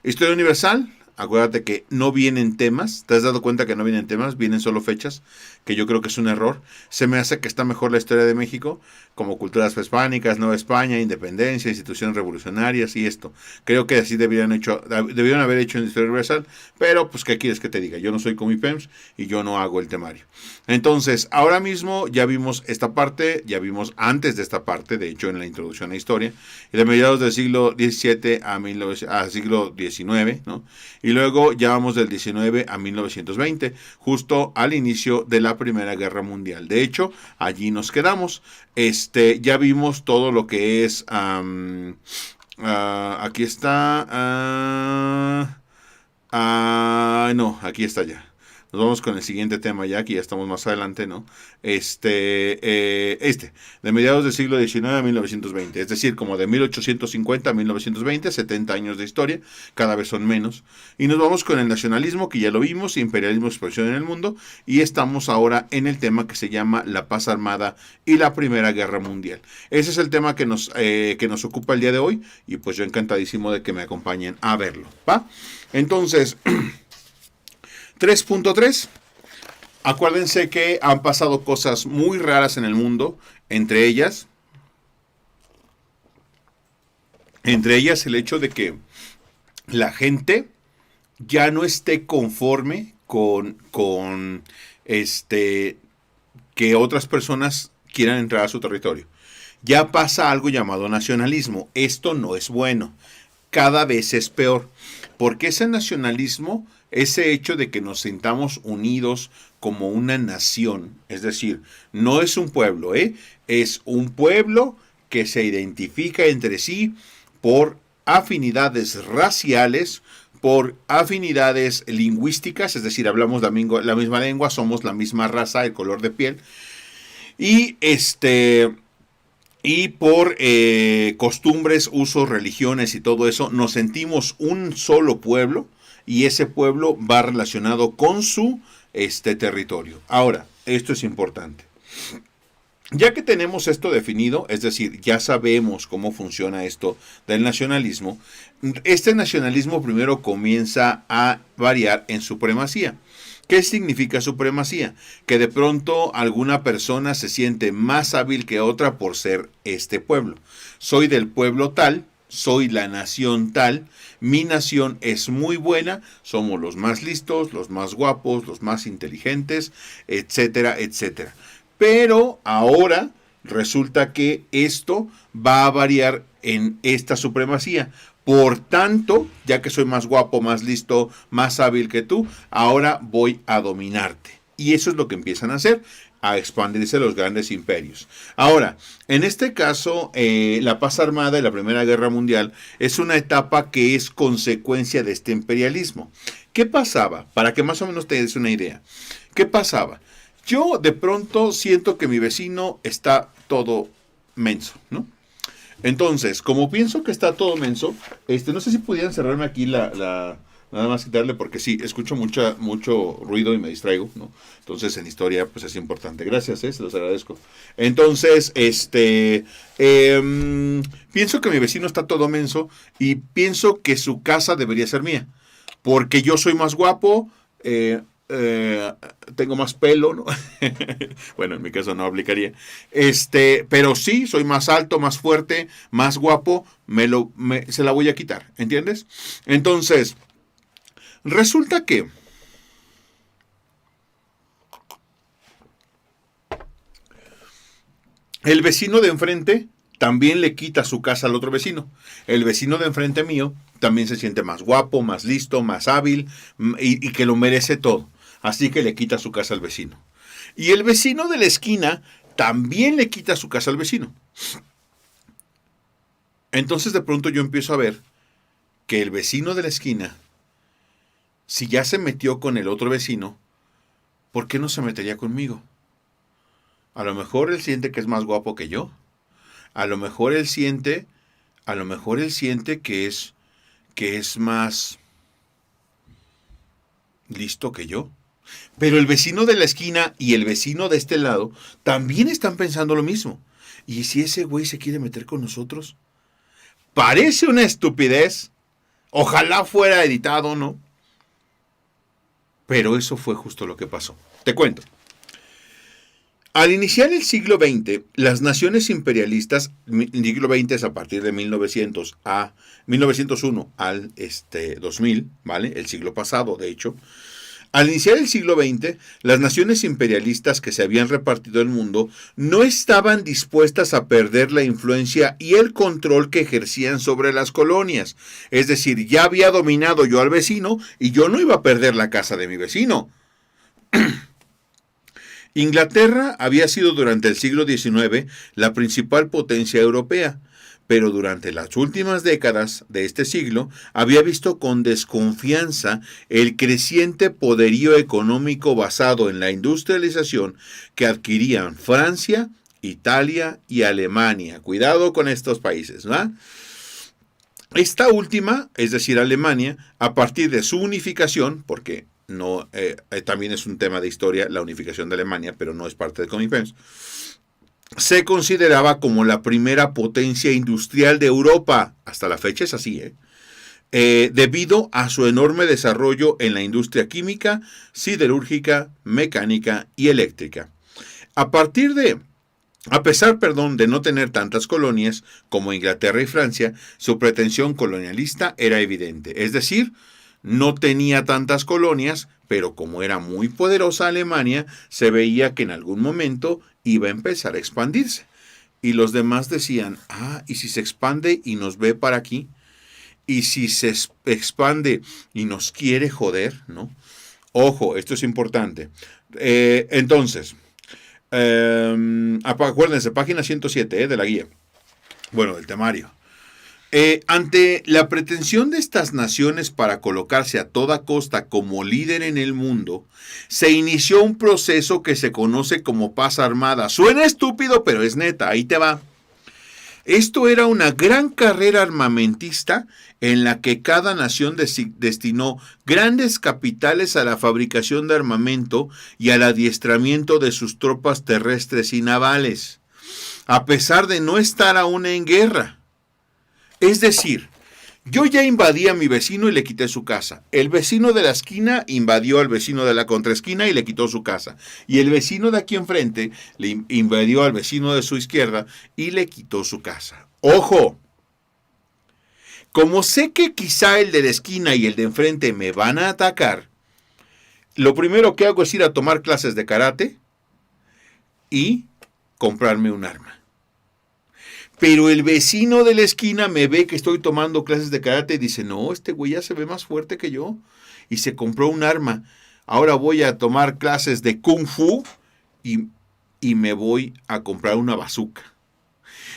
Historia universal, acuérdate que no vienen temas. ¿Te has dado cuenta que no vienen temas? Vienen solo fechas, que yo creo que es un error. Se me hace que está mejor la historia de México, como culturas prehispánicas, Nueva España, independencia, instituciones revolucionarias y esto. Creo que así debieron haber hecho en Historia Universal, pero pues ¿qué quieres que te diga? Yo no soy como IPEMS y yo no hago el temario. Entonces, ahora mismo ya vimos esta parte, ya vimos antes de esta parte, de hecho en la introducción a la historia, y de mediados del siglo XVII a siglo XIX, ¿no? Y luego ya vamos del 19 a 1920, justo al inicio de la Primera Guerra Mundial. De hecho, allí nos quedamos. Ya vimos todo lo que es... aquí está... no, aquí está ya. Nos vamos con el siguiente tema ya, que ya estamos más adelante, ¿no? De mediados del siglo XIX a 1920, es decir, como de 1850 a 1920, 70 años de historia, cada vez son menos. Y nos vamos con el nacionalismo, que ya lo vimos, imperialismo, expansión en el mundo, y estamos ahora en el tema que se llama la paz armada y la Primera Guerra Mundial. Ese es el tema que nos ocupa el día de hoy, y pues yo encantadísimo de que me acompañen a verlo, ¿va? Entonces... 3.3. Acuérdense que han pasado cosas muy raras en el mundo, entre ellas el hecho de que la gente ya no esté conforme con que otras personas quieran entrar a su territorio. Ya pasa algo llamado nacionalismo. Esto no es bueno. Cada vez es peor. Porque ese nacionalismo, ese hecho de que nos sintamos unidos como una nación, es decir, no es un pueblo, es un pueblo que se identifica entre sí por afinidades raciales, por afinidades lingüísticas, es decir, hablamos la misma lengua, somos la misma raza, el color de piel, y y por costumbres, usos, religiones y todo eso, nos sentimos un solo pueblo y ese pueblo va relacionado con su territorio. Ahora, esto es importante. Ya que tenemos esto definido, es decir, ya sabemos cómo funciona esto del nacionalismo, este nacionalismo primero comienza a variar en supremacía. ¿Qué significa supremacía? Que de pronto alguna persona se siente más hábil que otra por ser este pueblo. Soy del pueblo tal, soy la nación tal, mi nación es muy buena, somos los más listos, los más guapos, los más inteligentes, etcétera, etcétera. Pero ahora resulta que esto va a variar en esta supremacía. Por tanto, ya que soy más guapo, más listo, más hábil que tú, ahora voy a dominarte. Y eso es lo que empiezan a hacer, a expandirse los grandes imperios. Ahora, en este caso, la paz armada y la Primera Guerra Mundial es una etapa que es consecuencia de este imperialismo. ¿Qué pasaba? Para que más o menos te des una idea. ¿Qué pasaba? Yo de pronto siento que mi vecino está todo menso, ¿no? Entonces, como pienso que está todo menso, no sé si pudieran cerrarme aquí nada más quitarle, porque sí, escucho mucho ruido y me distraigo, ¿no? Entonces, en historia, pues es importante. Gracias, se los agradezco. Entonces, pienso que mi vecino está todo menso y pienso que su casa debería ser mía, porque yo soy más guapo, tengo más pelo, ¿no? Bueno, en mi caso no aplicaría. Pero sí, soy más alto, más fuerte, más guapo, se la voy a quitar, ¿entiendes? Entonces, resulta que el vecino de enfrente también le quita su casa al otro vecino. El vecino de enfrente mío también se siente más guapo, más listo, más hábil y que lo merece todo. Así que le quita su casa al vecino. Y el vecino de la esquina también le quita su casa al vecino. Entonces de pronto yo empiezo a ver que el vecino de la esquina, si ya se metió con el otro vecino, ¿por qué no se metería conmigo? A lo mejor él siente que es más guapo que yo. A lo mejor él siente que es más listo que yo. Pero el vecino de la esquina y el vecino de este lado también están pensando lo mismo. ¿Y si ese güey se quiere meter con nosotros? Parece una estupidez. Ojalá fuera editado, ¿no? Pero eso fue justo lo que pasó. Te cuento. Al iniciar el siglo XX, las naciones imperialistas, el siglo XX es a partir de 1901 al 2000, ¿vale? El siglo pasado, de hecho. Al iniciar el siglo XX, las naciones imperialistas que se habían repartido el mundo no estaban dispuestas a perder la influencia y el control que ejercían sobre las colonias. Es decir, ya había dominado yo al vecino y yo no iba a perder la casa de mi vecino. Inglaterra había sido durante el siglo XIX la principal potencia europea, pero durante las últimas décadas de este siglo había visto con desconfianza el creciente poderío económico basado en la industrialización que adquirían Francia, Italia y Alemania. Cuidado con estos países, ¿no? Esta última, es decir, Alemania, a partir de su unificación, porque no, también es un tema de historia la unificación de Alemania, pero no es parte de Comic Films, se consideraba como la primera potencia industrial de Europa. Hasta la fecha es así, debido a su enorme desarrollo en la industria química, siderúrgica, mecánica y eléctrica. A pesar de no tener tantas colonias como Inglaterra y Francia, su pretensión colonialista era evidente. Es decir, no tenía tantas colonias, pero como era muy poderosa Alemania, se veía que en algún momento iba a empezar a expandirse. Y los demás decían, ¿y si se expande y nos ve para aquí? ¿Y si se expande y nos quiere joder? ¿No? Ojo, esto es importante. Entonces, acuérdense, página 107 de la guía. Bueno, del temario. Ante la pretensión de estas naciones para colocarse a toda costa como líder en el mundo, se inició un proceso que se conoce como paz armada. Suena estúpido, pero es neta, ahí te va. Esto era una gran carrera armamentista en la que cada nación destinó grandes capitales a la fabricación de armamento y al adiestramiento de sus tropas terrestres y navales, a pesar de no estar aún en guerra. Es decir, yo ya invadí a mi vecino y le quité su casa. El vecino de la esquina invadió al vecino de la contraesquina y le quitó su casa. Y el vecino de aquí enfrente le invadió al vecino de su izquierda y le quitó su casa. ¡Ojo! Como sé que quizá el de la esquina y el de enfrente me van a atacar, lo primero que hago es ir a tomar clases de karate y comprarme un arma. Pero el vecino de la esquina me ve que estoy tomando clases de karate y dice, no, este güey ya se ve más fuerte que yo. Y se compró un arma. Ahora voy a tomar clases de kung fu y me voy a comprar una bazooka.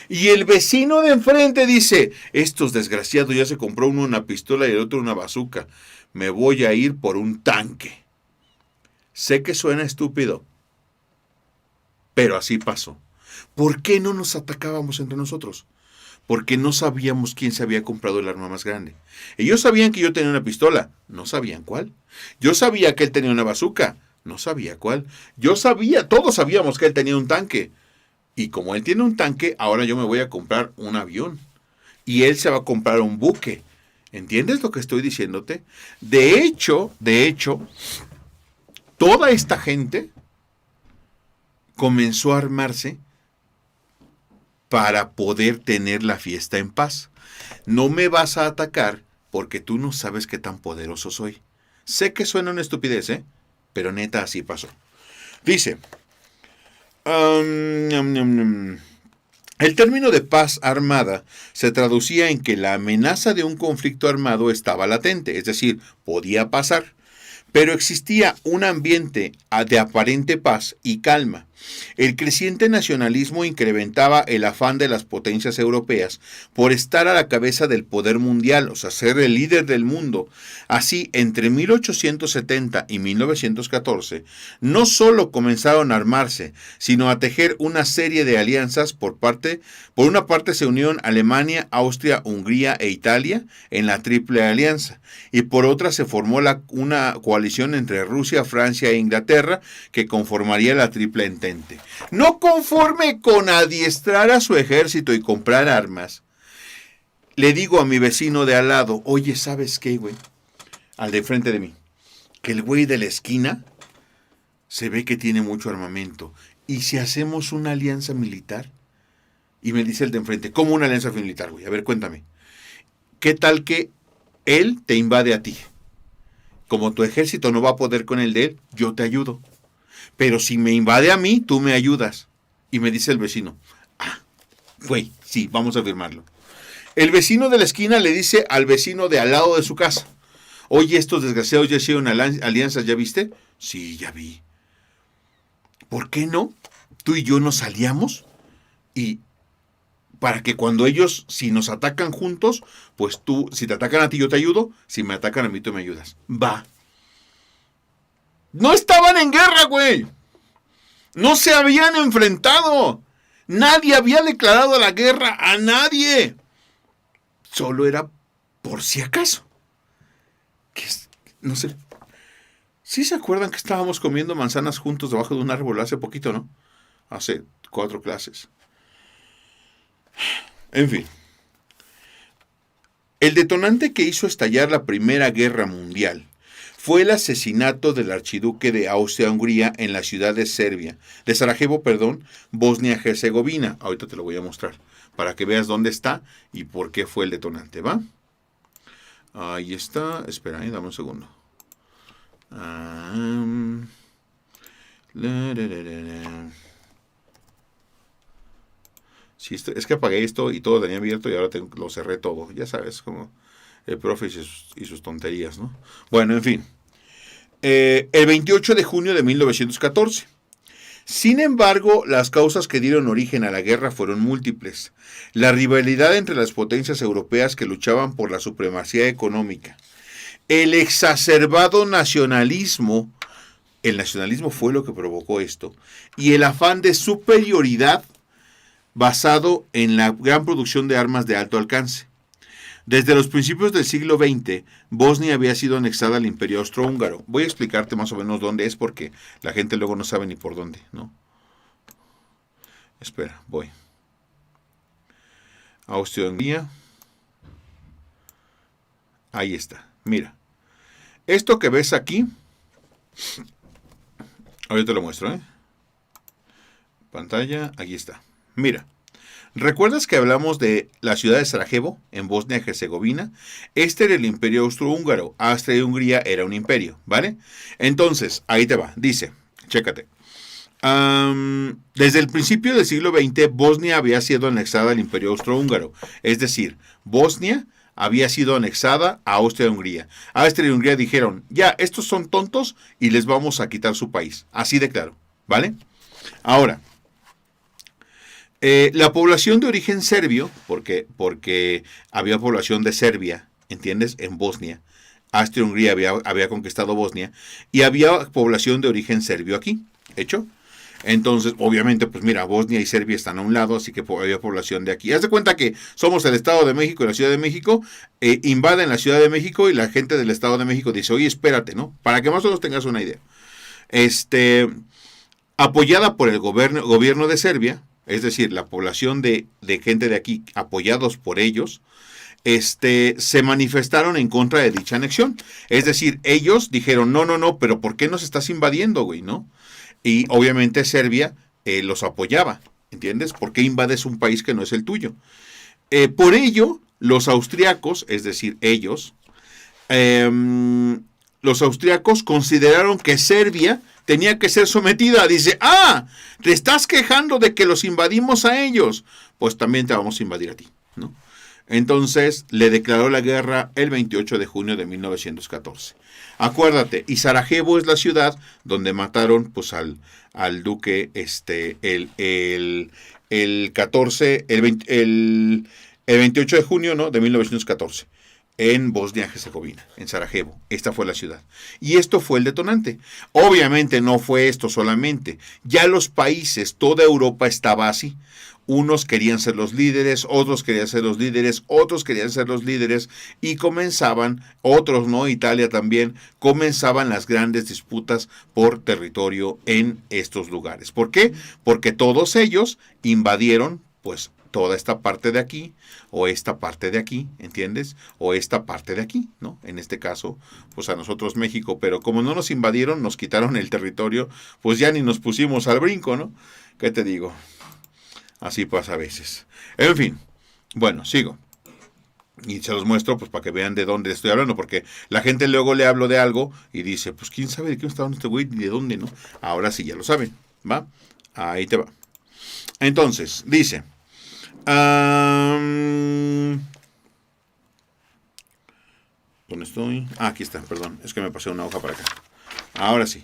Y el vecino de enfrente dice, estos desgraciados ya se compró uno una pistola y el otro una bazooka. Me voy a ir por un tanque. Sé que suena estúpido, pero así pasó. ¿Por qué no nos atacábamos entre nosotros? Porque no sabíamos quién se había comprado el arma más grande. Ellos sabían que yo tenía una pistola, no sabían cuál. Yo sabía que él tenía una bazooka, no sabía cuál. Todos sabíamos que él tenía un tanque. Y como él tiene un tanque, ahora yo me voy a comprar un avión. Y él se va a comprar un buque. ¿Entiendes lo que estoy diciéndote? De hecho, toda esta gente comenzó a armarse para poder tener la fiesta en paz. No me vas a atacar porque tú no sabes qué tan poderoso soy. Sé que suena una estupidez, pero neta así pasó. Dice, el término de paz armada se traducía en que la amenaza de un conflicto armado estaba latente, es decir, podía pasar, pero existía un ambiente de aparente paz y calma. El creciente nacionalismo incrementaba el afán de las potencias europeas por estar a la cabeza del poder mundial, o sea, ser el líder del mundo. Así, entre 1870 y 1914, no solo comenzaron a armarse, sino a tejer una serie de alianzas. Por una parte se unieron Alemania, Austria, Hungría e Italia en la Triple Alianza, y por otra se formó una coalición entre Rusia, Francia e Inglaterra que conformaría la Triple Entente. No conforme con adiestrar a su ejército y comprar armas, le digo a mi vecino de al lado, oye, ¿sabes qué, güey? Al de frente de mí, que el güey de la esquina se ve que tiene mucho armamento. ¿Y si hacemos una alianza militar? Y me dice el de enfrente, ¿cómo una alianza militar, güey? A ver, cuéntame. ¿Qué tal que él te invade a ti? Como tu ejército no va a poder con el de él, yo te ayudo. Pero si me invade a mí, tú me ayudas. Y me dice el vecino, güey, sí, vamos a firmarlo. El vecino de la esquina le dice al vecino de al lado de su casa, oye, estos desgraciados ya hicieron alianzas, ¿ya viste? Sí, ya vi. ¿Por qué no? Tú y yo nos aliamos y para que cuando ellos, si nos atacan juntos, pues tú, si te atacan a ti yo te ayudo, si me atacan a mí tú me ayudas. Va. No estaban en guerra, güey. No se habían enfrentado. Nadie había declarado la guerra a nadie. Solo era por si acaso. No sé. ¿Sí se acuerdan que estábamos comiendo manzanas juntos debajo de un árbol hace poquito, no? Hace 4 clases. En fin. El detonante que hizo estallar la Primera Guerra Mundial fue el asesinato del archiduque de Austria-Hungría en la ciudad de Sarajevo, Bosnia-Herzegovina. Ahorita te lo voy a mostrar para que veas dónde está y por qué fue el detonante, ¿va? Ahí está. Espera, dame un segundo. Sí, es que apagué esto y todo tenía abierto y ahora lo cerré todo. Ya sabes, como el profe y sus tonterías, ¿no? Bueno, en fin. El 28 de junio de 1914. Sin embargo, las causas que dieron origen a la guerra fueron múltiples. La rivalidad entre las potencias europeas que luchaban por la supremacía económica. El exacerbado nacionalismo. El nacionalismo fue lo que provocó esto. Y el afán de superioridad basado en la gran producción de armas de alto alcance. Desde los principios del siglo XX, Bosnia había sido anexada al Imperio Austrohúngaro. Voy a explicarte más o menos dónde es porque la gente luego no sabe ni por dónde, ¿no? Espera, voy. Austria-Hungría. Ahí está, mira. Esto que ves aquí, ahorita te lo muestro, ¿eh? Pantalla, aquí está. Mira, ¿recuerdas que hablamos de la ciudad de Sarajevo, en Bosnia-Herzegovina? Este era el imperio austrohúngaro. Austria y Hungría era un imperio, ¿vale? Entonces, ahí te va. Dice, chécate. Desde el principio del siglo XX, Bosnia había sido anexada al imperio austrohúngaro. Es decir, Bosnia había sido anexada a Austria y Hungría. Austria y Hungría dijeron, ya, estos son tontos y les vamos a quitar su país. Así de claro, ¿vale? Ahora, la población de origen serbio, porque había población de Serbia, ¿entiendes? En Bosnia. Austria-Hungría había conquistado Bosnia y había población de origen serbio aquí, ¿hecho? Entonces, obviamente, pues mira, Bosnia y Serbia están a un lado, así que había población de aquí. Haz de cuenta que somos el Estado de México y la Ciudad de México, invaden la Ciudad de México y la gente del Estado de México dice, oye, espérate, ¿no? Para que más o menos tengas una idea. Apoyada por el gobierno de Serbia, es decir, la población de gente de aquí, apoyados por ellos, se manifestaron en contra de dicha anexión. Es decir, ellos dijeron, no, pero ¿por qué nos estás invadiendo, güey, no? Y obviamente Serbia los apoyaba, ¿entiendes? ¿Por qué invades un país que no es el tuyo? Por ello, los austriacos, es decir, ellos, los austriacos consideraron que Serbia tenía que ser sometida. Dice, te estás quejando de que los invadimos a ellos, pues también te vamos a invadir a ti, ¿no? Entonces le declaró la guerra el 28 de junio de 1914. Acuérdate, y Sarajevo es la ciudad donde mataron pues al duque el 28 de junio, ¿no?, de 1914. En Bosnia-Herzegovina, en Sarajevo. Esta fue la ciudad. Y esto fue el detonante. Obviamente no fue esto solamente. Ya los países, toda Europa estaba así. Unos querían ser los líderes, otros querían ser los líderes, otros querían ser los líderes y comenzaban, otros no, Italia también, comenzaban las grandes disputas por territorio en estos lugares. ¿Por qué? Porque todos ellos invadieron, pues, toda esta parte de aquí, o esta parte de aquí, ¿entiendes? O esta parte de aquí, ¿no? En este caso, pues a nosotros México, pero como no nos invadieron, nos quitaron el territorio, pues ya ni nos pusimos al brinco, ¿no? ¿Qué te digo? Así pasa a veces. En fin, bueno, sigo. Y se los muestro pues para que vean de dónde estoy hablando, porque la gente luego le hablo de algo y dice, pues quién sabe de qué está hablando este güey y de dónde, ¿no? Ahora sí ya lo saben, ¿va? Ahí te va. Entonces, dice, ¿dónde estoy? Ah, aquí está, perdón, es que me pasé una hoja para acá. Ahora sí.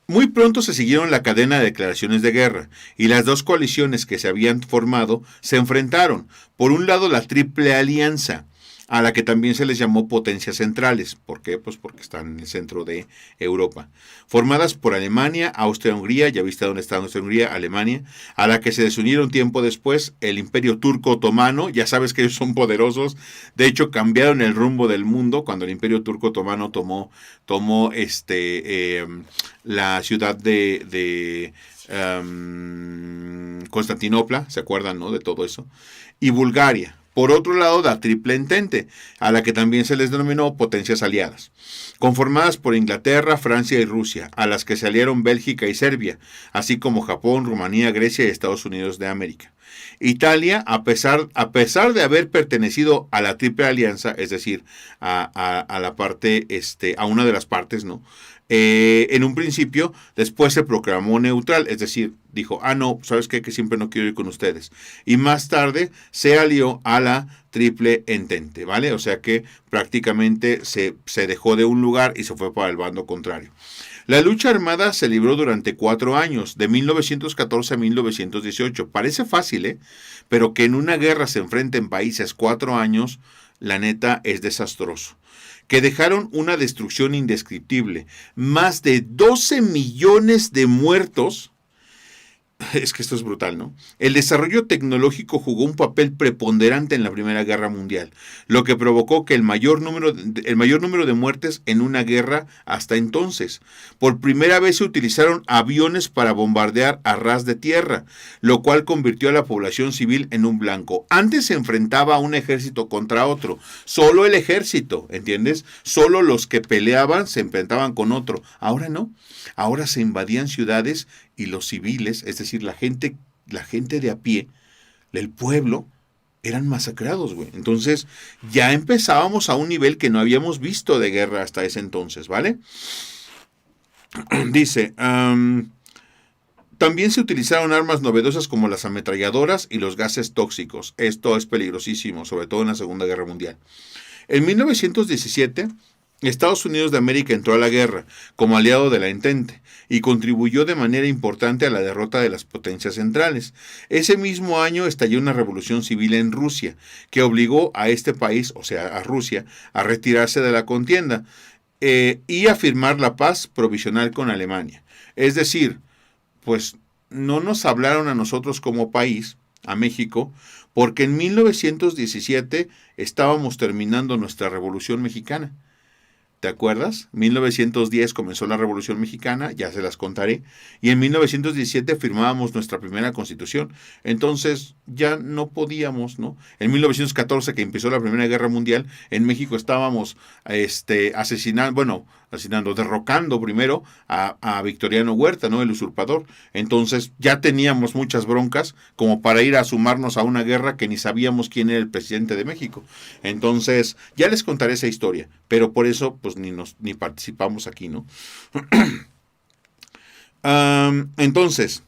Muy pronto se siguieron la cadena de declaraciones de guerra, y las dos coaliciones que se habían formado se enfrentaron. Por un lado, la Triple Alianza, a la que también se les llamó potencias centrales. ¿Por qué? Pues porque están en el centro de Europa. Formadas por Alemania, Austria-Hungría, ya viste dónde está Austria-Hungría, Alemania, a la que se desunieron tiempo después el Imperio Turco Otomano. Ya sabes que ellos son poderosos. De hecho, cambiaron el rumbo del mundo cuando el Imperio Turco Otomano tomó la ciudad de Constantinopla, ¿se acuerdan, no? De todo eso. Y Bulgaria. Por otro lado, la Triple Entente, a la que también se les denominó potencias aliadas, conformadas por Inglaterra, Francia y Rusia, a las que se aliaron Bélgica y Serbia, así como Japón, Rumanía, Grecia y Estados Unidos de América. Italia, a pesar de haber pertenecido a la Triple Alianza, es decir, a la parte, a una de las partes, ¿no? En un principio, después se proclamó neutral, es decir, dijo, no, ¿sabes qué? Que siempre no quiero ir con ustedes. Y más tarde se alió a la Triple Entente, ¿vale? O sea que prácticamente se dejó de un lugar y se fue para el bando contrario. La lucha armada se libró durante 4 años, de 1914 a 1918. Parece fácil, ¿eh? Pero que en una guerra se enfrenten países 4 años, la neta es desastroso. Que dejaron una destrucción indescriptible. Más de 12 millones de muertos. Es que esto es brutal, ¿no? El desarrollo tecnológico jugó un papel preponderante en la Primera Guerra Mundial, lo que provocó que el mayor número de muertes en una guerra hasta entonces. Por primera vez se utilizaron aviones para bombardear a ras de tierra, lo cual convirtió a la población civil en un blanco. Antes se enfrentaba a un ejército contra otro, solo el ejército, ¿entiendes? Solo los que peleaban se enfrentaban con otro. Ahora no, ahora se invadían ciudades y los civiles, es decir, la gente de a pie, el pueblo, eran masacrados, güey. Entonces, ya empezábamos a un nivel que no habíamos visto de guerra hasta ese entonces, ¿vale? Dice, también se utilizaron armas novedosas como las ametralladoras y los gases tóxicos. Esto es peligrosísimo, sobre todo en la Segunda Guerra Mundial. En 1917, Estados Unidos de América entró a la guerra como aliado de la Entente y contribuyó de manera importante a la derrota de las potencias centrales. Ese mismo año estalló una revolución civil en Rusia que obligó a este país, o sea, a Rusia, a retirarse de la contienda y a firmar la paz provisional con Alemania. Es decir, pues no nos hablaron a nosotros como país, a México, porque en 1917 estábamos terminando nuestra Revolución Mexicana. ¿Te acuerdas? 1910 comenzó la Revolución Mexicana, ya se las contaré, y en 1917 firmábamos nuestra primera Constitución. Entonces ya no podíamos, ¿no? En 1914, que empezó la Primera Guerra Mundial, en México estábamos derrocando primero a Victoriano Huerta, ¿no? El usurpador. Entonces ya teníamos muchas broncas como para ir a sumarnos a una guerra que ni sabíamos quién era el presidente de México. Entonces ya les contaré esa historia, pero por eso pues ni participamos aquí, ¿no? Entonces,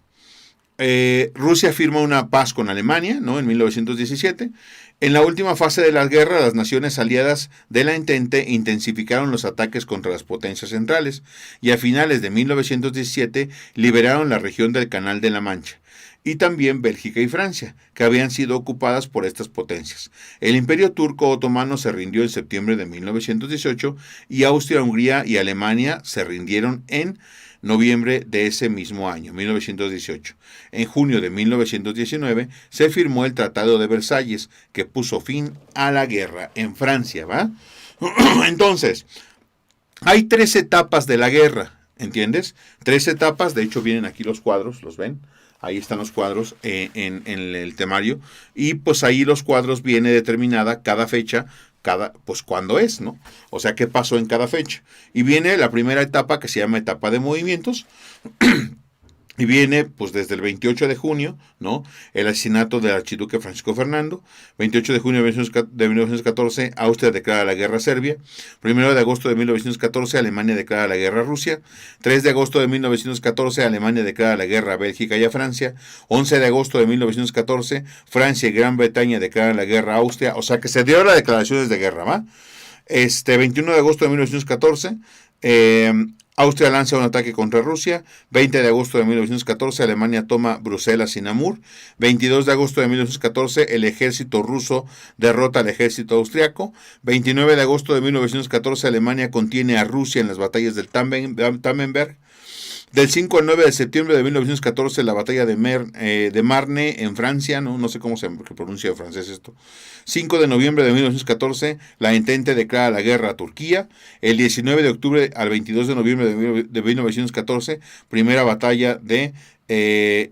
Rusia firma una paz con Alemania, ¿no? En 1917. En la última fase de la guerra, las naciones aliadas de la Entente intensificaron los ataques contra las potencias centrales y a finales de 1917 liberaron la región del Canal de la Mancha y también Bélgica y Francia, que habían sido ocupadas por estas potencias. El Imperio Turco Otomano se rindió en septiembre de 1918 y Austria, Hungría y Alemania se rindieron en noviembre de ese mismo año, 1918. En junio de 1919 se firmó el Tratado de Versalles, que puso fin a la guerra en Francia, ¿va? Entonces, hay 3 etapas de la guerra, ¿entiendes? 3 etapas, de hecho vienen aquí los cuadros, ¿los ven? ahí están los cuadros en el temario, y pues ahí los cuadros viene determinada cada fecha, pues cuándo es, ¿no? O sea, qué pasó en cada fecha. Y viene la primera etapa que se llama etapa de movimientos. Y viene, pues, desde el 28 de junio, ¿no? El asesinato del archiduque Francisco Fernando. 28 de junio de 1914, Austria declara la guerra a Serbia. 1 de agosto de 1914, Alemania declara la guerra a Rusia. 3 de agosto de 1914, Alemania declara la guerra a Bélgica y a Francia. 11 de agosto de 1914, Francia y Gran Bretaña declaran la guerra a Austria. O sea que se dio las declaraciones de guerra, ¿va? 21 de agosto de 1914, Austria lanza un ataque contra Rusia. 20 de agosto de 1914, Alemania toma Bruselas y Namur. 22 de agosto de 1914, el ejército ruso derrota al ejército austriaco. 29 de agosto de 1914, Alemania contiene a Rusia en las batallas del Tannenberg. Del 5 al 9 de septiembre de 1914, la batalla de Marne en Francia, no sé cómo se pronuncia en francés esto. 5 de noviembre de 1914, la Entente declara la guerra a Turquía. El 19 de octubre al 22 de noviembre de 1914, primera batalla de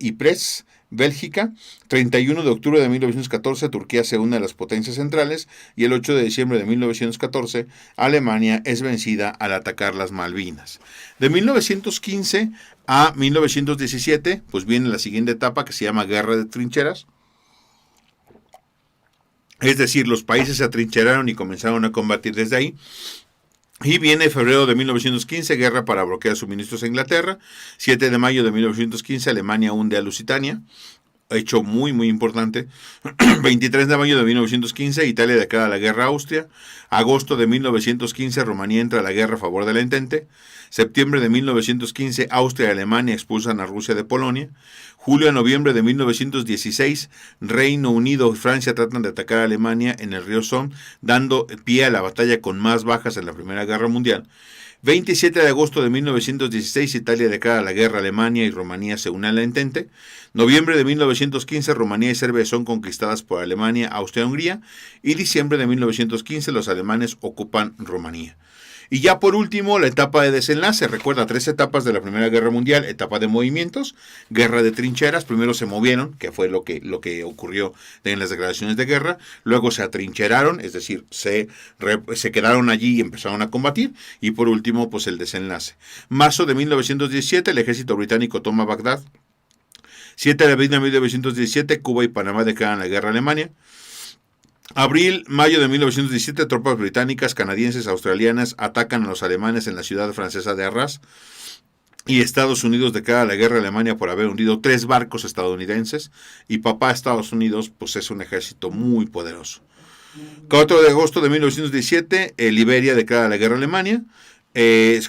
Ypres, Bélgica. 31 de octubre de 1914, Turquía se une a las potencias centrales, y el 8 de diciembre de 1914, Alemania es vencida al atacar las Malvinas. De 1915 a 1917, pues viene la siguiente etapa que se llama Guerra de Trincheras. Es decir, los países se atrincheraron y comenzaron a combatir desde ahí. Y viene febrero de 1915, guerra para bloquear suministros a Inglaterra. 7 de mayo de 1915, Alemania hunde a Lusitania. Hecho muy, muy importante. 23 de mayo de 1915, Italia declara la guerra a Austria. Agosto de 1915, Rumanía entra a la guerra a favor de la Entente. Septiembre de 1915, Austria y Alemania expulsan a Rusia de Polonia. Julio a noviembre de 1916, Reino Unido y Francia tratan de atacar a Alemania en el río Somme, dando pie a la batalla con más bajas en la Primera Guerra Mundial. 27 de agosto de 1916, Italia declara la guerra a Alemania y Rumanía se une a la Entente. Noviembre de 1915, Rumanía y Serbia son conquistadas por Alemania, Austria y Hungría. Y diciembre de 1915, los alemanes ocupan Rumanía. Y ya por último, la etapa de desenlace. Recuerda, 3 etapas de la Primera Guerra Mundial. Etapa de movimientos, guerra de trincheras. Primero se movieron, que fue lo que ocurrió en las declaraciones de guerra. Luego se atrincheraron, es decir, se quedaron allí y empezaron a combatir. Y por último, pues el desenlace. Marzo de 1917, el ejército británico toma Bagdad. 7 de abril de 1917, Cuba y Panamá declaran la guerra a Alemania. Mayo de 1917, tropas británicas, canadienses, australianas atacan a los alemanes en la ciudad francesa de Arras. Y Estados Unidos declara la guerra a Alemania por haber hundido 3 barcos estadounidenses. Y papá Estados Unidos, pues es un ejército muy poderoso. 4 de agosto de 1917, Liberia declara la guerra a Alemania.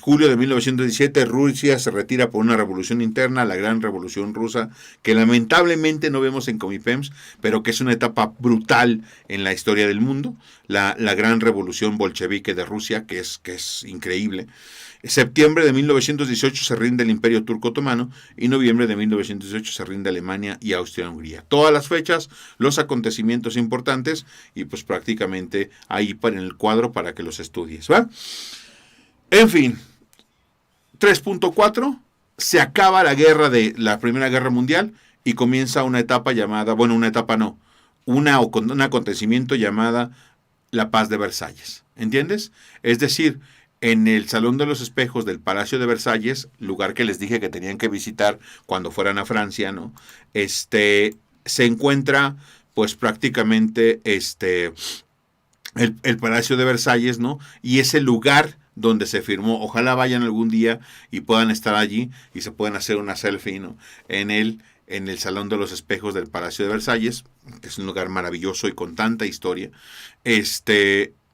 Julio de 1917, Rusia se retira por una revolución interna, la gran revolución rusa, que lamentablemente no vemos en Comipems, pero que es una etapa brutal en la historia del mundo, la gran revolución bolchevique de Rusia, que es increíble. Septiembre de 1918 se rinde el Imperio Turco Otomano, y noviembre de 1918 se rinde Alemania y Austria-Hungría. Todas las fechas, los acontecimientos importantes, y pues prácticamente ahí en el cuadro para que los estudies, ¿va? En fin, 3.4, se acaba la guerra de la Primera Guerra Mundial y comienza una etapa llamada, un acontecimiento llamada la Paz de Versalles, ¿entiendes? Es decir, en el Salón de los Espejos del Palacio de Versalles, lugar que les dije que tenían que visitar cuando fueran a Francia, ¿no? Se encuentra, pues prácticamente, el Palacio de Versalles, ¿no? Y ese lugar donde se firmó. Ojalá vayan algún día y puedan estar allí y se puedan hacer una selfie, ¿no? En el Salón de los Espejos del Palacio de Versalles, que es un lugar maravilloso y con tanta historia,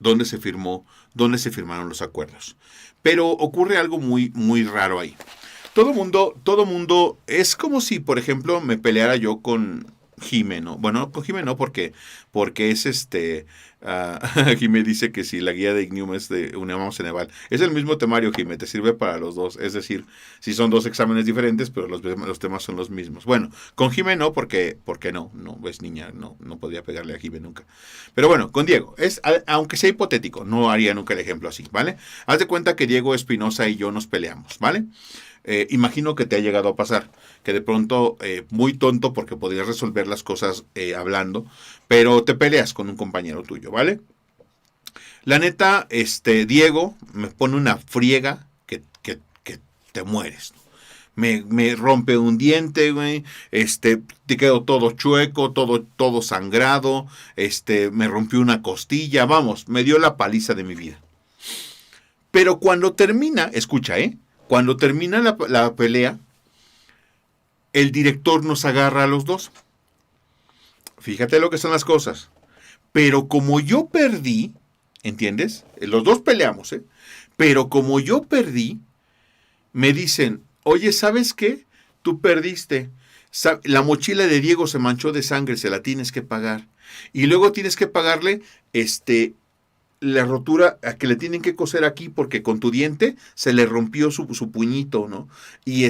donde se firmaron los acuerdos. Pero ocurre algo muy, muy raro ahí. Todo mundo, es como si, por ejemplo, me peleara yo con Jime, ¿no? Bueno, con Jime no, porque es Jime dice que si la guía de Ignium es de Unama Ceneval, es el mismo temario, Jime, te sirve para los dos, es decir, si son 2 exámenes diferentes, pero los temas son los mismos. Bueno, con Jime no, porque no es niña, no podría pegarle a Jime nunca. Pero bueno, con Diego, aunque sea hipotético, no haría nunca el ejemplo así, ¿vale? Haz de cuenta que Diego Espinosa y yo nos peleamos, ¿vale? Imagino que te ha llegado a pasar, que de pronto, muy tonto porque podrías resolver las cosas hablando, pero te peleas con un compañero tuyo, ¿vale? La neta, Diego me pone una friega que te mueres. Me rompe un diente, güey, te quedo todo chueco, todo sangrado, me rompió una costilla, vamos, me dio la paliza de mi vida. Pero cuando termina, escucha, cuando termina la pelea, el director nos agarra a los dos. Fíjate lo que son las cosas. Pero como yo perdí, ¿entiendes? Los dos peleamos, ¿eh? Pero como yo perdí, me dicen, oye, ¿sabes qué? Tú perdiste. La mochila de Diego se manchó de sangre, se la tienes que pagar. Y luego tienes que pagarle, la rotura a que le tienen que coser aquí porque con tu diente se le rompió su puñito, ¿no? Y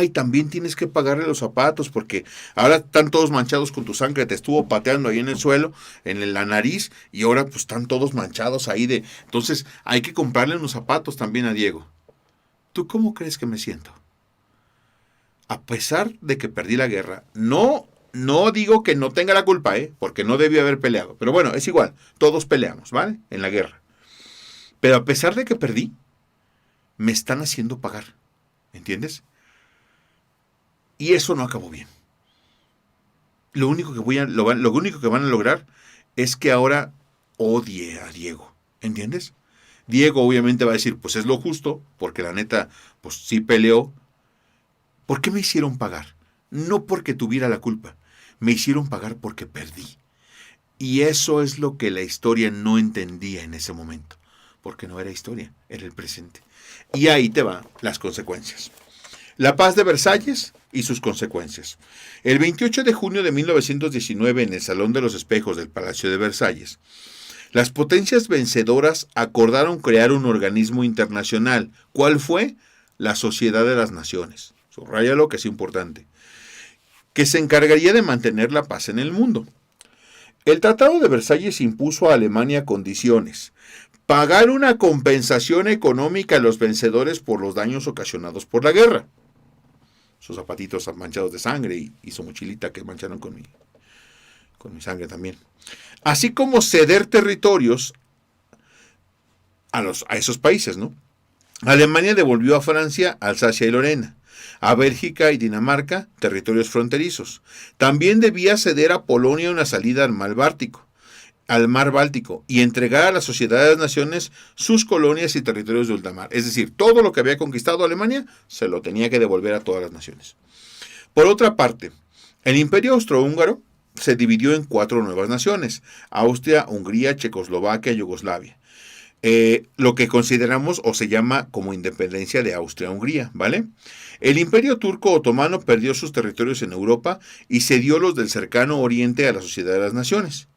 también tienes que pagarle los zapatos porque ahora están todos manchados con tu sangre, te estuvo pateando ahí en el suelo, en la nariz, y ahora pues están todos manchados ahí entonces hay que comprarle unos zapatos también a Diego. ¿Tú cómo crees que me siento? A pesar de que perdí la guerra, no digo que no tenga la culpa, porque no debió haber peleado. Pero bueno, es igual, todos peleamos, ¿vale? En la guerra. Pero a pesar de que perdí, me están haciendo pagar, ¿entiendes? Y eso no acabó bien. Lo único que van a lograr es que ahora odie a Diego, ¿entiendes? Diego obviamente va a decir, pues es lo justo, porque la neta, pues sí peleó. ¿Por qué me hicieron pagar? No porque tuviera la culpa, me hicieron pagar porque perdí. Y eso es lo que la historia no entendía en ese momento, porque no era historia, era el presente. Y ahí te van las consecuencias. La paz de Versalles y sus consecuencias. El 28 de junio de 1919, en el Salón de los Espejos del Palacio de Versalles, las potencias vencedoras acordaron crear un organismo internacional. ¿Cuál fue? La Sociedad de las Naciones. Subrayalo, que es importante. Que se encargaría de mantener la paz en el mundo. El Tratado de Versalles impuso a Alemania condiciones: pagar una compensación económica a los vencedores por los daños ocasionados por la guerra. Sus zapatitos manchados de sangre y su mochilita que mancharon con mi sangre también. Así como ceder territorios a esos países, ¿no? Alemania devolvió a Francia Alsacia y Lorena, a Bélgica y Dinamarca territorios fronterizos. También debía ceder a Polonia una salida al mar Báltico, y entregar a la Sociedad de las Naciones sus colonias y territorios de ultramar. Es decir, todo lo que había conquistado Alemania se lo tenía que devolver a todas las naciones. Por otra parte, el Imperio Austrohúngaro se dividió en 4 nuevas naciones: Austria, Hungría, Checoslovaquia y Yugoslavia. Lo que consideramos o se llama como independencia de Austria-Hungría, ¿vale? El Imperio Turco Otomano perdió sus territorios en Europa y cedió los del cercano Oriente a la Sociedad de las Naciones.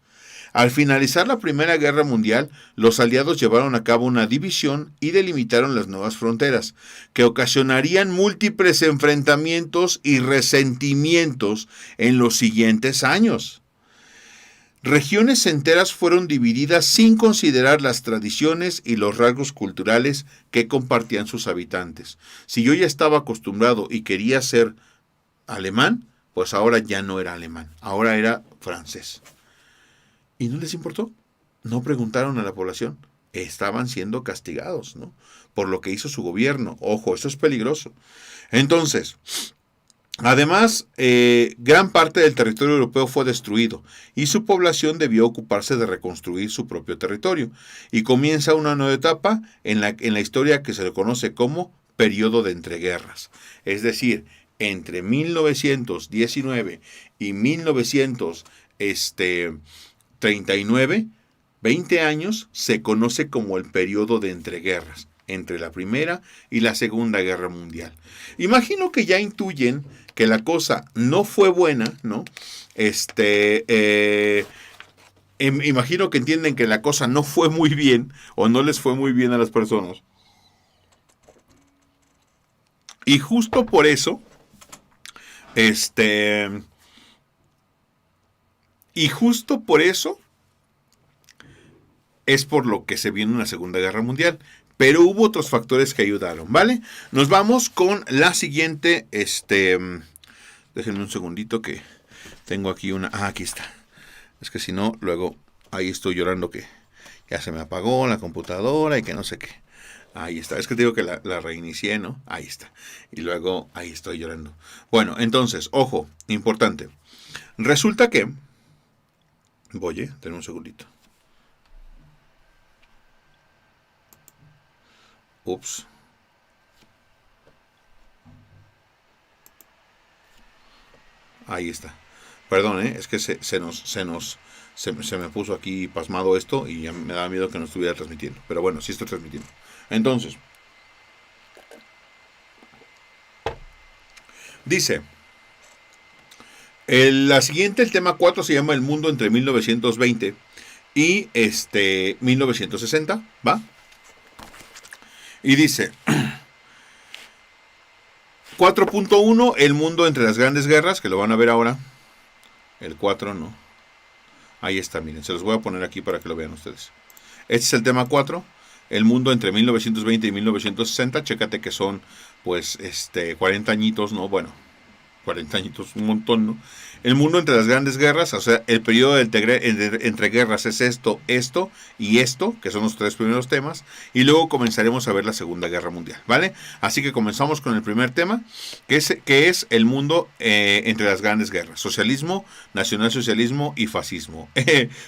Al finalizar la Primera Guerra Mundial, los aliados llevaron a cabo una división y delimitaron las nuevas fronteras, que ocasionarían múltiples enfrentamientos y resentimientos en los siguientes años. Regiones enteras fueron divididas sin considerar las tradiciones y los rasgos culturales que compartían sus habitantes. Si yo ya estaba acostumbrado y quería ser alemán, pues ahora ya no era alemán, ahora era francés. Y no les importó, no preguntaron a la población, estaban siendo castigados, ¿no? Por lo que hizo su gobierno. Ojo, eso es peligroso. Entonces, además, gran parte del territorio europeo fue destruido y su población debió ocuparse de reconstruir su propio territorio. Y comienza una nueva etapa en la historia que se le conoce como periodo de entreguerras. Es decir, entre 1919 y 1939, 20 años, se conoce como el periodo de entreguerras, entre la Primera y la Segunda Guerra Mundial. Imagino que ya intuyen que la cosa no fue buena, ¿no? Imagino que entienden que la cosa no fue muy bien o no les fue muy bien a las personas. Y justo por eso, es por lo que se viene una Segunda Guerra Mundial. pero hubo otros factores que ayudaron, ¿vale? Nos vamos con la siguiente, déjenme un segundito que tengo aquí una, aquí está. Es que si no, luego ahí estoy llorando que ya se me apagó la computadora y que no sé qué. Ahí está, es que te digo que la reinicié, ¿no? Ahí está. Y luego ahí estoy llorando. Bueno, entonces, ojo, importante. Resulta que... Voy, ten un segundito. Ups. Ahí está. Perdón, es que se me puso aquí pasmado esto y ya me daba miedo que no estuviera transmitiendo. Pero bueno, sí estoy transmitiendo. Entonces, dice, la siguiente, el tema 4 se llama El mundo entre 1920 y 1960, ¿va? Y dice, 4.1, el mundo entre las grandes guerras, que lo van a ver ahora. El 4 no. Ahí está, miren, se los voy a poner aquí para que lo vean ustedes. Este es el tema 4. El mundo entre 1920 y 1960, chécate que son, pues, 40 añitos, ¿no? Bueno, 40 añitos, un montón, ¿no? El mundo entre las grandes guerras, o sea, el periodo entre guerras es esto y esto, que son los tres primeros temas, y luego comenzaremos a ver la Segunda Guerra Mundial, ¿vale? Así que comenzamos con el primer tema, que es el mundo entre las grandes guerras, socialismo, nacionalsocialismo y fascismo.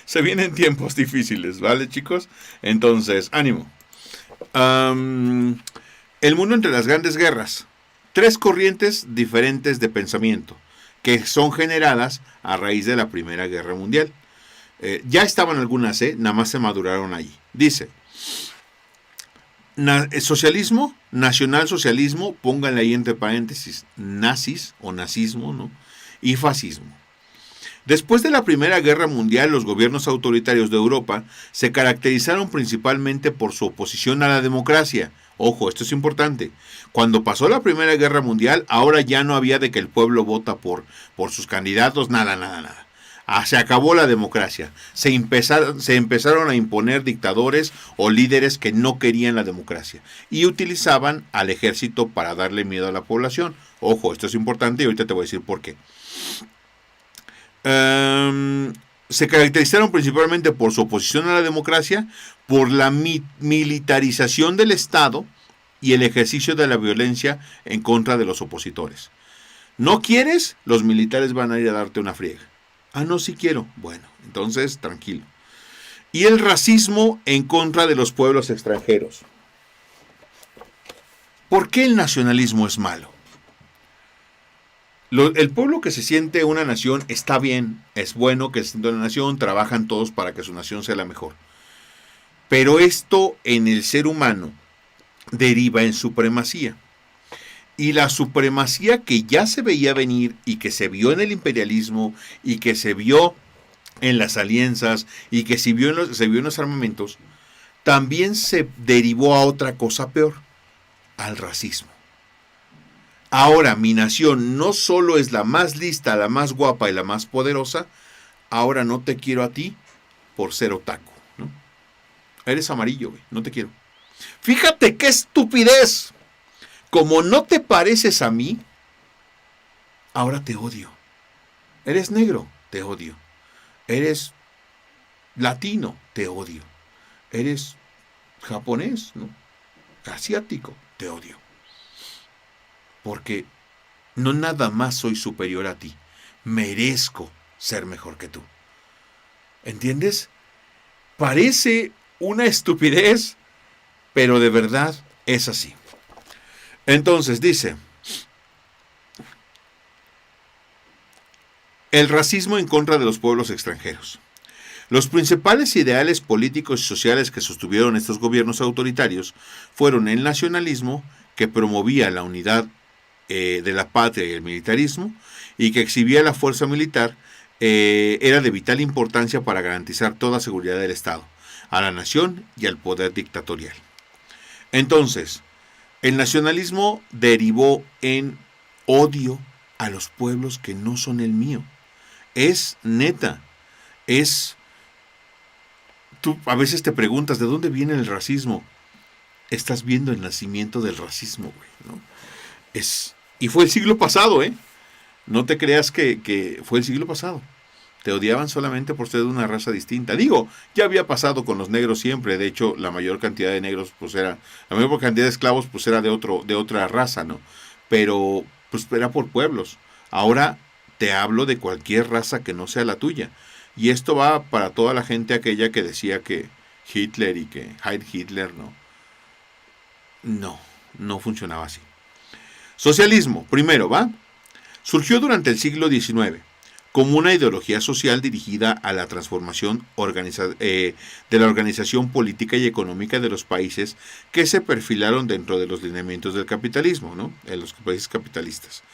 Se vienen tiempos difíciles, ¿vale, chicos? Entonces, ánimo. El mundo entre las grandes guerras. Tres corrientes diferentes de pensamiento que son generadas a raíz de la Primera Guerra Mundial. Ya estaban algunas, nada más se maduraron ahí. Dice, socialismo, nacionalsocialismo, pónganle ahí entre paréntesis, nazis o nazismo, ¿no? Y fascismo. Después de la Primera Guerra Mundial, los gobiernos autoritarios de Europa se caracterizaron principalmente por su oposición a la democracia. Ojo, esto es importante. Cuando pasó la Primera Guerra Mundial, ahora ya no había de que el pueblo vota por sus candidatos, nada. Se acabó la democracia. Se empezaron a imponer dictadores o líderes que no querían la democracia y utilizaban al ejército para darle miedo a la población. Ojo, esto es importante y ahorita te voy a decir por qué. Se caracterizaron principalmente por su oposición a la democracia, por la militarización del Estado y el ejercicio de la violencia en contra de los opositores. ¿No quieres? Los militares van a ir a darte una friega. Ah, no, sí quiero. Bueno, entonces tranquilo. Y el racismo en contra de los pueblos extranjeros. ¿Por qué el nacionalismo es malo? El pueblo que se siente una nación está bien, es bueno que se sienta una nación, trabajan todos para que su nación sea la mejor. Pero esto en el ser humano deriva en supremacía. Y la supremacía que ya se veía venir y que se vio en el imperialismo y que se vio en las alianzas y que se vio en los armamentos, también se derivó a otra cosa peor, al racismo. Ahora mi nación no solo es la más lista, la más guapa y la más poderosa, ahora no te quiero a ti por ser otaku, ¿no? Eres amarillo, güey, no te quiero. Fíjate qué estupidez. Como no te pareces a mí, ahora te odio. Eres negro, te odio. Eres latino, te odio. Eres japonés, ¿no? Asiático, te odio. Porque no nada más soy superior a ti, merezco ser mejor que tú. ¿Entiendes? Parece una estupidez, pero de verdad es así. Entonces dice, el racismo en contra de los pueblos extranjeros. Los principales ideales políticos y sociales que sostuvieron estos gobiernos autoritarios fueron el nacionalismo, que promovía la unidad de la patria y el militarismo, y que exhibía la fuerza militar, era de vital importancia para garantizar toda seguridad del Estado, a la nación y al poder dictatorial. Entonces, el nacionalismo derivó en odio a los pueblos que no son el mío. Es neta, tú a veces te preguntas, ¿de dónde viene el racismo? estás viendo el nacimiento del racismo, güey, ¿no? Y fue el siglo pasado, ¿eh? No te creas que fue el siglo pasado. Te odiaban solamente por ser de una raza distinta. Digo, ya había pasado con los negros siempre. De hecho, la mayor cantidad de negros, pues la mayor cantidad de esclavos, pues era de otra raza, ¿no? Pero, pues era por pueblos. Ahora te hablo de cualquier raza que no sea la tuya. Y esto va para toda la gente aquella que decía que Hitler y que Heil Hitler, ¿no? No, no funcionaba así. Socialismo, primero, ¿va? Surgió durante el siglo XIX como una ideología social dirigida a la transformación de la organización política y económica de los países que se perfilaron dentro de los lineamientos del capitalismo, ¿no? En los países capitalistas.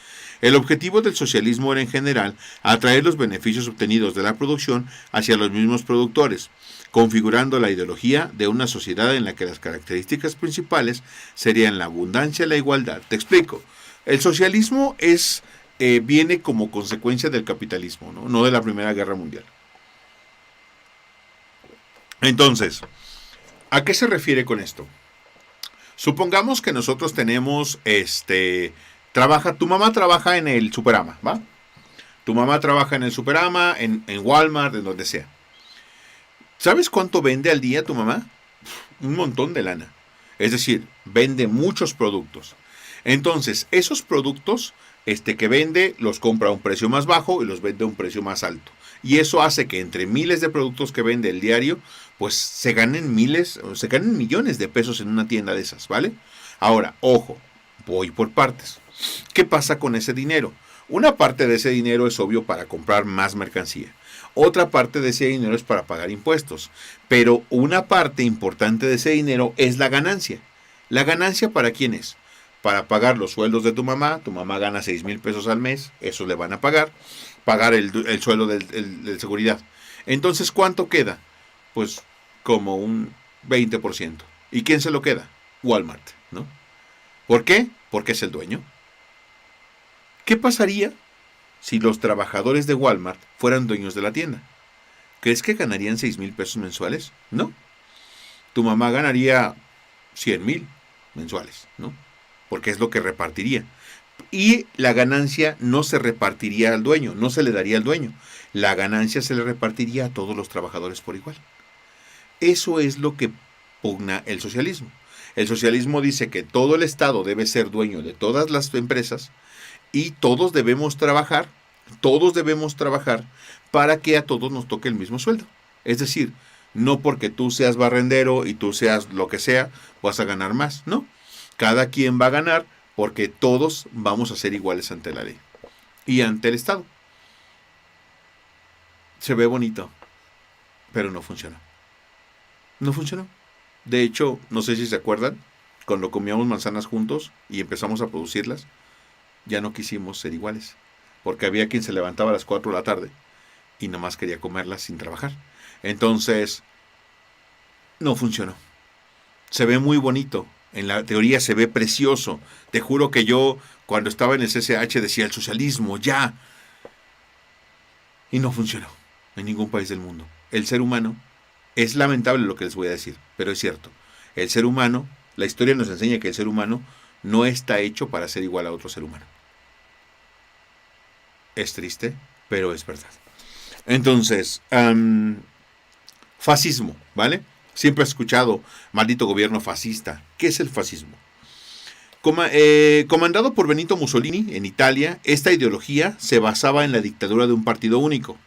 El objetivo del socialismo era en general atraer los beneficios obtenidos de la producción hacia los mismos productores, configurando la ideología de una sociedad en la que las características principales serían la abundancia y la igualdad. Te explico. El socialismo viene como consecuencia del capitalismo, ¿no? No de la Primera Guerra Mundial. Entonces, ¿a qué se refiere con esto? Supongamos que nosotros tenemos, tu mamá trabaja en el Superama, ¿va? Tu mamá trabaja en el Superama, en Walmart, en donde sea. ¿Sabes cuánto vende al día tu mamá? Un montón de lana. Es decir, vende muchos productos. Entonces, esos productos que vende los compra a un precio más bajo y los vende a un precio más alto. Y eso hace que entre miles de productos que vende el diario, pues se ganen millones de pesos en una tienda de esas, ¿vale? Ahora, ojo, voy por partes. ¿Qué pasa con ese dinero? Una parte de ese dinero es obvio para comprar más mercancía. Otra parte de ese dinero es para pagar impuestos. Pero una parte importante de ese dinero es la ganancia. ¿La ganancia para quién es? Para pagar los sueldos de tu mamá gana 6,000 pesos al mes, eso le van a pagar el sueldo del seguridad. Entonces, ¿cuánto queda? Pues como un 20%. ¿Y quién se lo queda? Walmart, ¿no? ¿Por qué? Porque es el dueño. ¿Qué pasaría si los trabajadores de Walmart fueran dueños de la tienda? ¿Crees que ganarían 6,000 pesos mensuales? No. Tu mamá ganaría 100,000 mensuales, ¿no? Porque es lo que repartiría. Y la ganancia no se repartiría al dueño, no se le daría al dueño. La ganancia se le repartiría a todos los trabajadores por igual. Eso es lo que pugna el socialismo. El socialismo dice que todo el Estado debe ser dueño de todas las empresas y todos debemos trabajar para que a todos nos toque el mismo sueldo. Es decir, no porque tú seas barrendero y tú seas lo que sea, vas a ganar más, ¿no? Cada quien va a ganar porque todos vamos a ser iguales ante la ley y ante el Estado. Se ve bonito, pero no funcionó. No funcionó. De hecho, no sé si se acuerdan, cuando comíamos manzanas juntos y empezamos a producirlas, ya no quisimos ser iguales, porque había quien se levantaba a las 4 de la tarde y nomás quería comerlas sin trabajar. Entonces, no funcionó. Se ve muy bonito. En la teoría se ve precioso. Te juro que yo, cuando estaba en el CCH, decía el socialismo, ya. Y no funcionó en ningún país del mundo. El ser humano, es lamentable lo que les voy a decir, pero es cierto. El ser humano, la historia nos enseña que el ser humano no está hecho para ser igual a otro ser humano. Es triste, pero es verdad. Entonces, fascismo, ¿vale? Siempre he escuchado, maldito gobierno fascista. ¿Qué es el fascismo? Comandado por Benito Mussolini en Italia, esta ideología se basaba en la dictadura de un partido único